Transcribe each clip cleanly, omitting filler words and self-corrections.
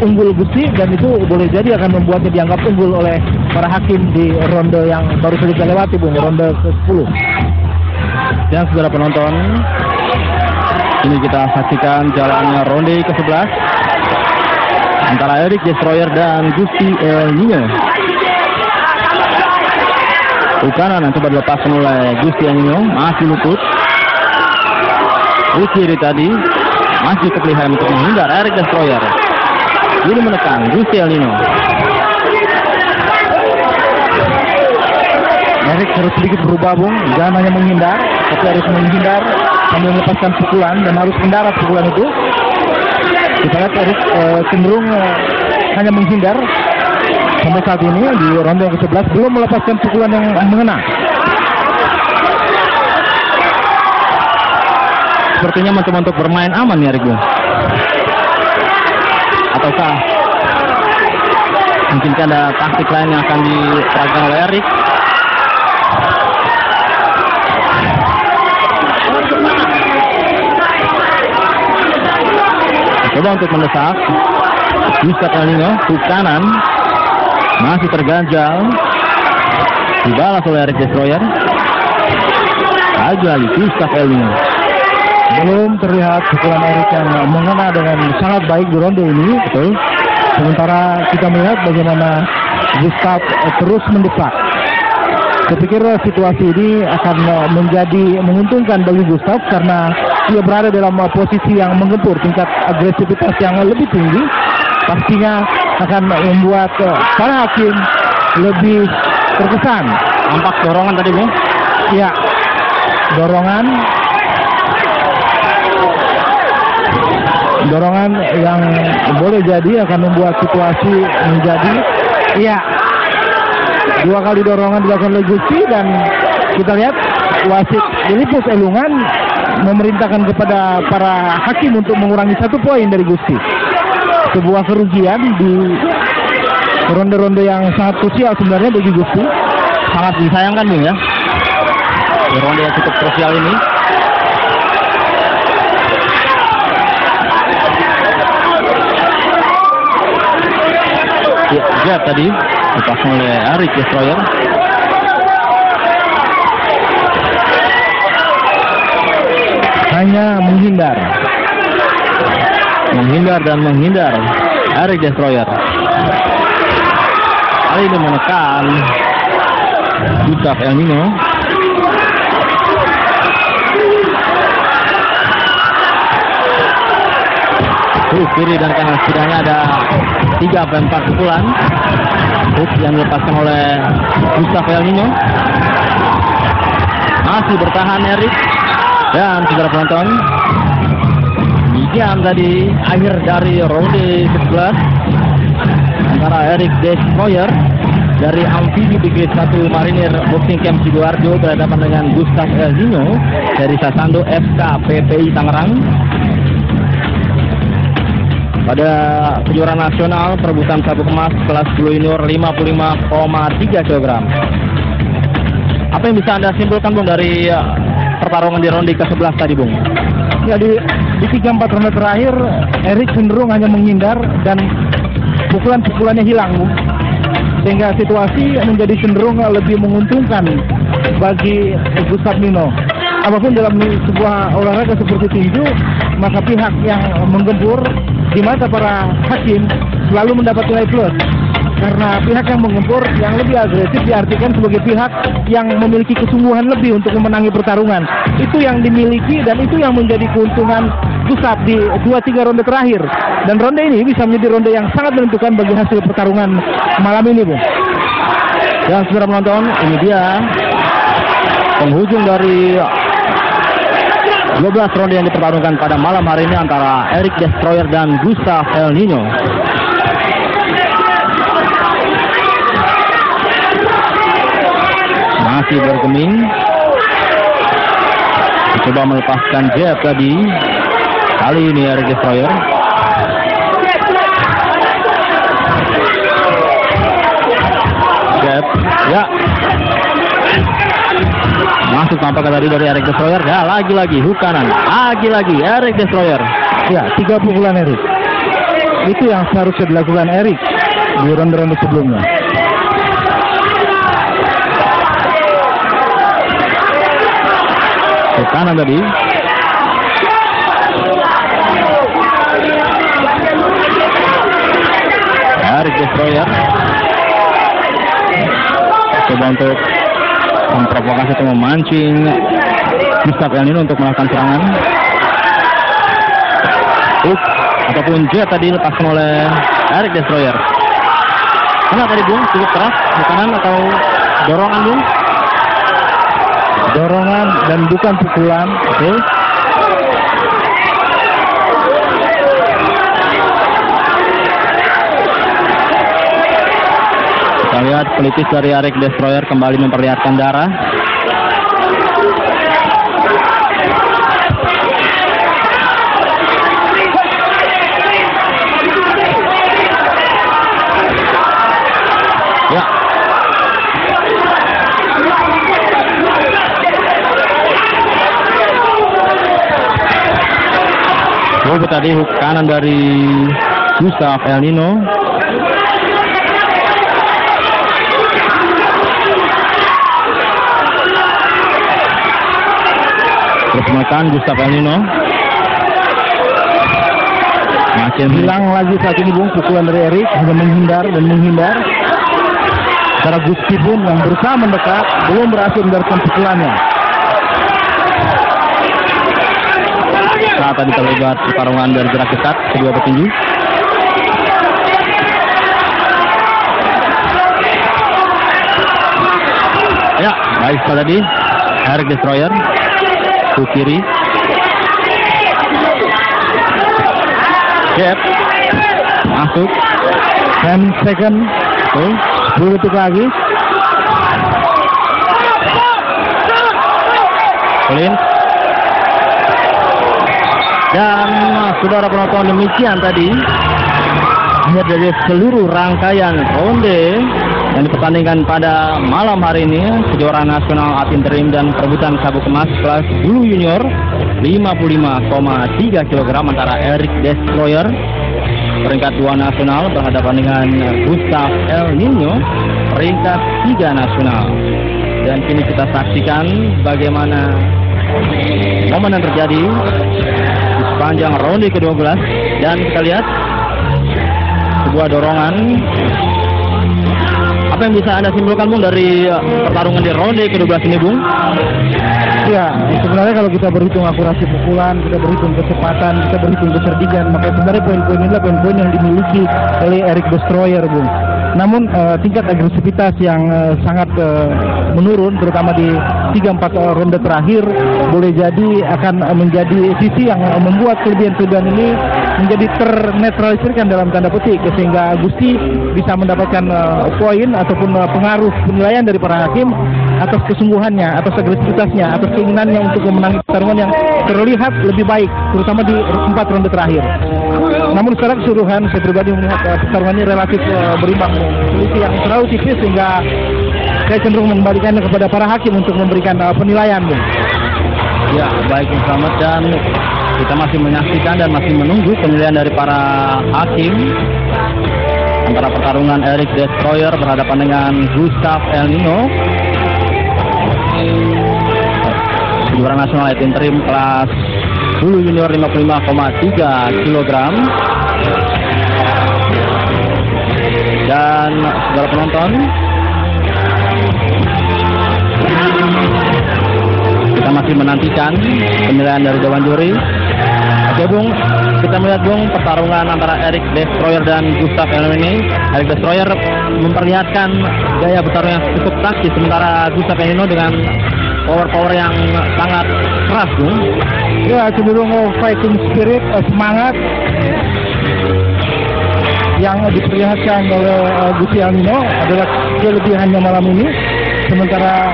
unggul Gusti, dan itu boleh jadi akan membuatnya dianggap unggul oleh para hakim di ronde yang baru saja kita lewati, Bung, ronde ke-10. Dan saudara penonton, ini kita saksikan jalannya ronde ke-11 antara Eric Destroyer dan Gusti El Nino. Kanan yang coba dilepaskan oleh Gusti El Nino, masih luput. Kiri tadi masih kepeliharaan untuk menghindar Eric Destroyer. Ini menekan Gusti El Nino. Eric harus sedikit berubah, Bung, jangan hanya menghindar, tapi harus menghindar sambil melepaskan pukulan dan harus mendarat pukulan itu. Kita lihat Eric cenderung hanya menghindar sampai saat ini di ronde yang ke-11, belum melepaskan pukulan yang mengena. Sepertinya mencoba untuk bermain aman ya, Eric. Ataukah mungkin ada taktik lain yang akan diterapkan oleh Eric? Coba untuk mendesak Gustav El Nino, hook kanan masih terganjal, dibalas oleh Eric Destroyer. Lagi Gustav El Nino. Belum terlihat pukulan Eric yang mengena dengan sangat baik di ronde ini, betul. Sementara kita melihat bagaimana Gustav terus mendesak. Saya pikir situasi ini akan menjadi menguntungkan bagi Gustav karena dia berada dalam posisi yang menggempur, tingkat agresivitas yang lebih tinggi, pastinya akan membuat para hakim lebih terkesan. Nampak dorongan tadi, Bung? Ya, dorongan yang boleh jadi akan membuat situasi menjadi, ya, 2 kali dorongan dilakukan oleh Gusti, dan kita lihat wasit Filipus Elungan memerintahkan kepada para hakim untuk mengurangi 1 poin dari Gusti. Sebuah kerugian di ronde-ronde yang sangat krusial sebenarnya bagi Gusti. Sangat disayangkan, Bung, ya, di ronde yang cukup krusial ini. Jab tadi dipasang oleh Eric Destroyer. Hanya menghindar dan menghindar Eric Destroyer. Kali ini menekan Gustav El Nino. Kiri dan kanan, setidaknya ada 3-4 pukulan. Hook yang dilepaskan oleh Gustav El Nino. Masih bertahan Eric. Dan saudara penonton, demikian tadi akhir dari ronde ke-11 antara Eric Destroyer dari Amfibi Brigade 1 Marinir Boxing Camp Sidoarjo berhadapan dengan Gustav El Nino dari Sasando FK PPI Tangerang pada kejuaraan nasional perebutan sabuk emas kelas junior 55,3 kg. Apa yang bisa Anda simpulkan, Bung, dari pertarungan di ronde ke-11 tadi, Bung? Ya, di 3-4 ronde terakhir Eric cenderung hanya menghindar dan pukulan-pukulannya hilang, Bung. Sehingga situasi menjadi cenderung lebih menguntungkan bagi Gustav Nino. Apapun dalam sebuah olahraga seperti tinju, maka pihak yang menggempur di mata para hakim selalu mendapat nilai plus. Karena pihak yang menggempur, yang lebih agresif diartikan sebagai pihak yang memiliki kesungguhan lebih untuk memenangi pertarungan. Itu yang dimiliki dan itu yang menjadi keuntungan Gustav di 2-3 ronde terakhir. Dan ronde ini bisa menjadi ronde yang sangat menentukan bagi hasil pertarungan malam ini, Bung. Dan saudara penonton, ini dia penghujung dari 12 ronde yang dipertarungkan pada malam hari ini antara Eric Destroyer dan Gustav El Nino. Masih bergeming. Coba melepaskan jab tadi. Kali ini Eric Destroyer. Jab. Ya. Masuk tampaknya tadi dari Eric Destroyer. Ya, lagi-lagi hook kanan. Lagi-lagi Eric Destroyer. Ya, 3 pukulan Eric. Itu yang seharusnya dilakukan Erik di ronde-ronde sebelumnya. Ke kanan tadi. Erik Destroyer coba untuk memprovokasi atau memancing Gustav El Nino untuk melakukan serangan. Ataupun jet tadi lepaskan oleh Erik Destroyer. Kena tadi Bung, cukup keras di kanan atau dorongan Bung? Dorongan dan bukan pukulan. Oke. Kita lihat pelipis dari Erik Destroyer kembali memperlihatkan darah. Ya. Hook tadi, hook kanan dari Gustav El Nino. Terus menekan Gustav El Nino. Masih Hilang lagi saat ini Bung, pukulan dari Erik, hanya menghindar dan menghindar. Secara Gusti pun yang berusaha mendekat belum berhasil mendarkan pukulannya. Saat tadi terlibat pertarungan dari jarak dekat kedua petinju. Ya, baik tadi Erik Destroyer ke kiri. Jab masuk 10 second. 10 detik lagi. Collins. Dan saudara penonton, demikian tadi akhir dari seluruh rangkaian ronde yang dipertandingkan pada malam hari ini kejuaraan nasional at interim dan perebutan sabuk emas kelas bulu junior 55,3 kg antara Erik Destroyer peringkat 2 nasional berhadapan dengan Gustav El Nino peringkat 3 nasional. Dan kini kita saksikan bagaimana momen yang terjadi di sepanjang ronde ke-12 dan kita lihat sebuah dorongan. Apa yang bisa Anda simpulkan Bung dari pertarungan di ronde ke-12 ini Bung? Ya, sebenarnya kalau kita berhitung akurasi pukulan, kita berhitung kecepatan, kita berhitung kecerdikan, maka sebenarnya poin-poin inilah poin-poin yang dimiliki oleh Erik Destroyer, Bung. Namun tingkat agresivitas yang sangat menurun, terutama di 3-4 ronde terakhir, boleh jadi akan menjadi sisi yang membuat kelebihan-kelebihan ini menjadi ternetralisirkan dalam tanda petik, sehingga Gusti bisa mendapatkan poin ataupun pengaruh penilaian dari para hakim atas kesungguhannya, atas agresivitasnya, atas keinginannya untuk memenangi pertarungan yang terlihat lebih baik, terutama di 4 ronde terakhir. Namun secara keseluruhan saya pribadi melihat pertarungan ini relatif berimbang, selisih yang terlalu tipis sehingga saya cenderung mengembalikannya kepada para hakim untuk memberikan penilaian, Bung. Ya, baik selamat, dan kita masih menyaksikan dan masih menunggu penilaian dari para hakim antara pertarungan Erik Destroyer berhadapan dengan Gustav El Nino kejuaraan nasional at interim kelas bulu junior 55,3 kg. Dan saudara penonton, kita masih menantikan penilaian dari dewan juri. Oke Bung, kita melihat Bung pertarungan antara Erik Destroyer dan Gustav El Nino ini. Erik Destroyer memperlihatkan gaya bertarung yang cukup taktis, sementara Gustav El Nino dengan power yang sangat keras, Bung. Ya, cenderung fighting spirit, semangat yang diperlihatkan oleh Gusti El Nino adalah kelebihannya malam ini. Sementara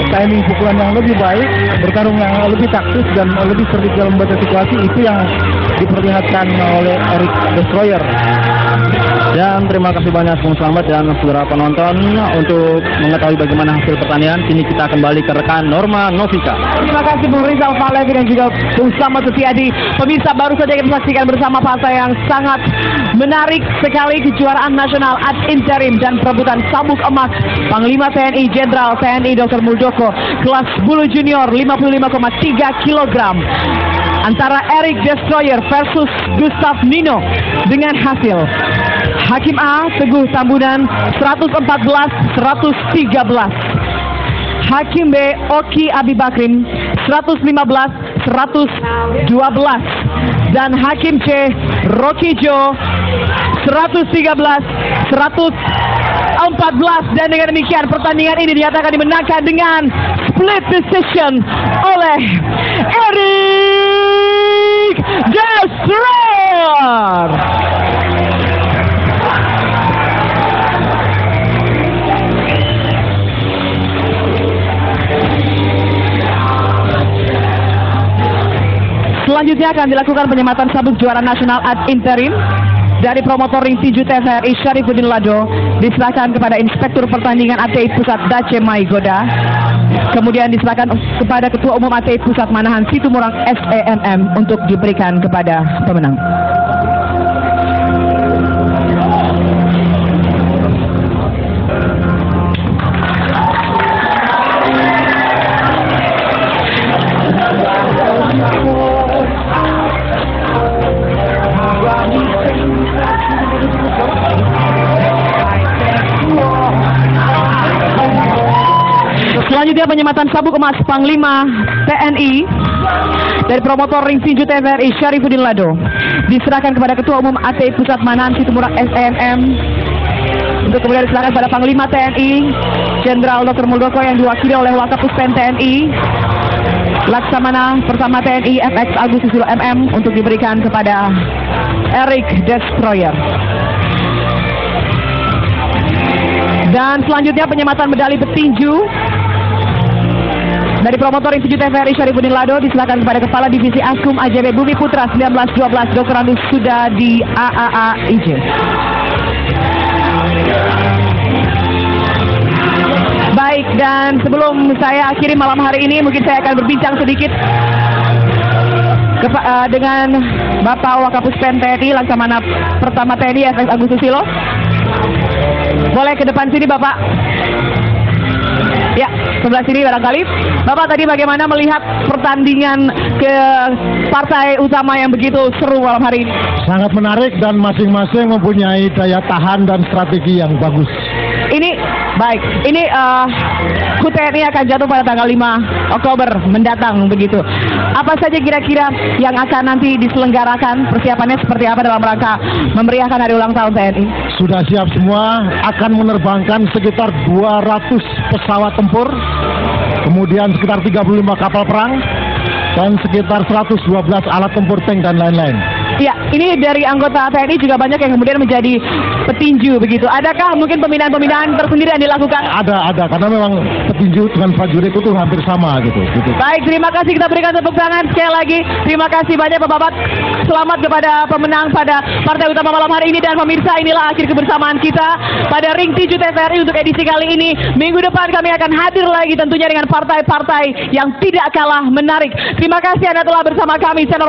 timing pukulan yang lebih baik, bertarung yang lebih taktis dan lebih cerdik dalam membaca situasi, itu yang diperlihatkan oleh Erik Destroyer. Dan terima kasih banyak Bung Slamet dan saudara penonton. Untuk mengetahui bagaimana hasil pertandingan, kini kita kembali ke rekan Norma Novika. Terima kasih Bung Rizal Falevi dan juga Bung Slamet Setiadi. Pemirsa, baru saja kita saksikan bersama partai yang sangat menarik sekali, kejuaraan nasional ad interim dan perebutan sabuk emas Panglima TNI Jenderal TNI Dr. Muldoko kelas bulu junior 55,3 kg antara Eric Destroyer versus Gustav Nino dengan hasil Hakim A Teguh Tambunan 114-113, Hakim B Oki Abi Bakrin 115-112, dan Hakim C Rocky Jo 113-114. Dan dengan demikian pertandingan ini dinyatakan dimenangkan dengan split decision oleh Eric Destroyer. Selanjutnya akan dilakukan penyematan sabuk juara nasional ad interim dari promotor ring tinju TVRI Syarifuddin Lado, diserahkan kepada Inspektur Pertandingan ATI Pusat Dace Maigoda. Kemudian diserahkan kepada Ketua Umum ATI Pusat Manahan Situmorang SEMM untuk diberikan kepada pemenang. Selanjutnya penyematan sabuk emas Panglima TNI dari promotor ring tinju TVRI Syarifuddin Lado, diserahkan kepada Ketua Umum ATI Pusat Manahan Situmorang SEMM untuk kemudian diserahkan pada Panglima TNI Jenderal Dr. Muldoko yang diwakili oleh Wakapuspen TNI Laksamana Pertama TNI FX Agus Susilo MM untuk diberikan kepada Eric Destroyer. Dan selanjutnya penyematan medali petinju dari promotor ring tinju TVRI Syarifuddin Lado, diserahkan kepada Kepala Divisi Askum AJB Bumi Putra 1912 Dr. Andus Sudadi AAA IJ. Baik, dan sebelum saya akhiri malam hari ini, mungkin saya akan berbincang sedikit dengan Bapak Wakapuspen TNI Laksamana Pertama TNI FX Agus Susilo. Boleh ke depan sini Bapak? Ya, sebelah sini barangkali. Bapak tadi bagaimana melihat pertandingan ke partai utama yang begitu seru malam hari ini? Sangat menarik dan masing-masing mempunyai daya tahan dan strategi yang bagus. Ini baik, ini HUT TNI akan jatuh pada tanggal 5 Oktober mendatang begitu. Apa saja kira-kira yang akan nanti diselenggarakan, persiapannya seperti apa dalam rangka memeriahkan hari ulang tahun TNI? Sudah siap semua, akan menerbangkan sekitar 200 pesawat tempur, kemudian sekitar 35 kapal perang, dan sekitar 112 alat tempur tank dan lain-lain. Ya, ini dari anggota TNI juga banyak yang kemudian menjadi petinju begitu. Adakah mungkin pembinaan-pembinaan tersendiri yang dilakukan? Ada, karena memang petinju dengan prajurit itu hampir sama gitu. Baik, terima kasih, kita berikan tepuk tangan sekali lagi. Terima kasih banyak Bapak. Selamat kepada pemenang pada partai utama malam hari ini. Dan pemirsa, inilah akhir kebersamaan kita pada ring tinju TVRI untuk edisi kali ini. Minggu depan kami akan hadir lagi tentunya dengan partai-partai yang tidak kalah menarik. Terima kasih Anda telah bersama kami channel